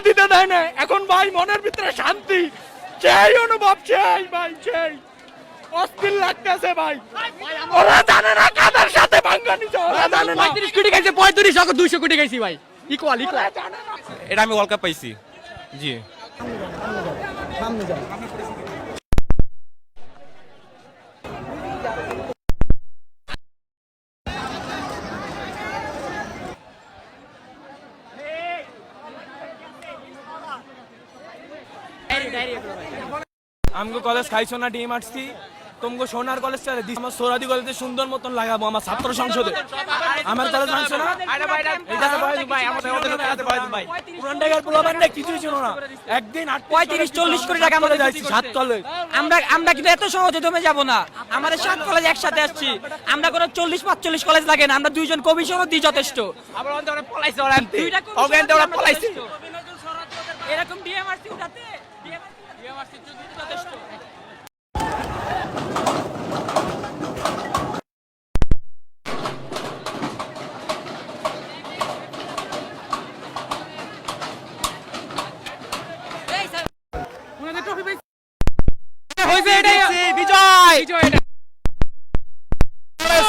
দিতে দেয় না। এখন ভাই মনের ভিতরে শান্তি, সেই অনুভব, সেই ভাই সেই অস্থির লাগতেছে ভাই। ওরা জানে না কাদের সাথে ভাঙ্গা নিছে, ওরা জানে না। 35 কোটি খাইছে, 35 আর 200 কোটি খাইছি ভাই, ইকুয়াল ইকুয়াল। এটা আমি ওয়ার্ল্ড কাপ পাইছি। জি আমগো কলেজ খাইছো না ডিম আসছি, তোমাকে সোনার কলেজ চালে দিস। আমার সোরাদি কলেজে সুন্দর মতন লাগাবো আমার ছাত্র সংসদে। আমার কলেজ মানছো না, পুরান ঢাকার পোলাপান না কিছুই ছিল না। একদিন 35-40 কোটি টাকা আমাদের যাইছি সাত কলেজ। আমরা কিন্তু এত সহজে দমে যাব না। আমাদের 7 কলেজ একসাথে আসছি, আমরা কোনো 40-45 কলেজ লাগে না, আমরা দুইজন কমিশন দিই যথেষ্ট। এরকম ডিএমআরসি উঠাতে ডিএমআরসি যথেষ্ট।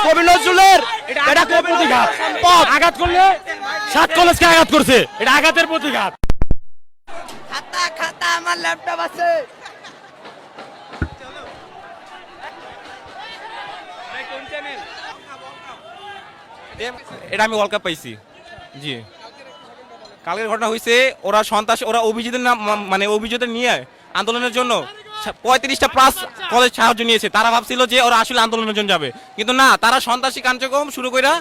কবি নজরুলের এটা কোন প্রতিঘাত? আঘাত করলে 7 কলেজকে আঘাত করছে, এটা আঘাতের প্রতিঘাত। খাতা খাতা আমার ল্যাপটপ আছে। এটা আমি ওয়ার্ল্ড কাপ পাইছি। জি কালকের ঘটনা হয়েছে, ওরা সন্ত্রাস, ওরা অভিযোগের নাম মানে অভিযোগের নিয়ে আন্দোলনের জন্য 35টা প্লাস কলেজ সাহায্য নিয়েছে। তারা ভাবছিল যে ওরা আসলে আন্দোলনের জন্য যাবে, কিন্তু না, তারা সন্ত্রাসী কার্যক্রম শুরু করে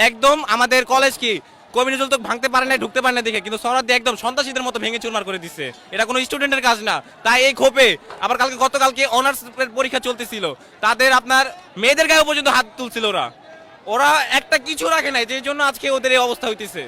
একদম আমাদের কলেজ কি কবি নজরুল তো ভাঙতে পারে না, ঢুকতে পারে না দেখে, কিন্তু সরাদি একদম সন্ত্রাসীদের মতো ভেঙে চুরমার করে দিচ্ছে। এটা কোনো স্টুডেন্টের কাজ না। তাই এই ক্ষোভে আবার গতকালকে অনার্স পরীক্ষা চলতেছিল, তাদের আপনার মেয়েদের গায়ে পর্যন্ত হাত তুলছিল ওরা একটা কিছু রাখে নাই, যে জন্য আজকে ওদের এই অবস্থা হইতেছে।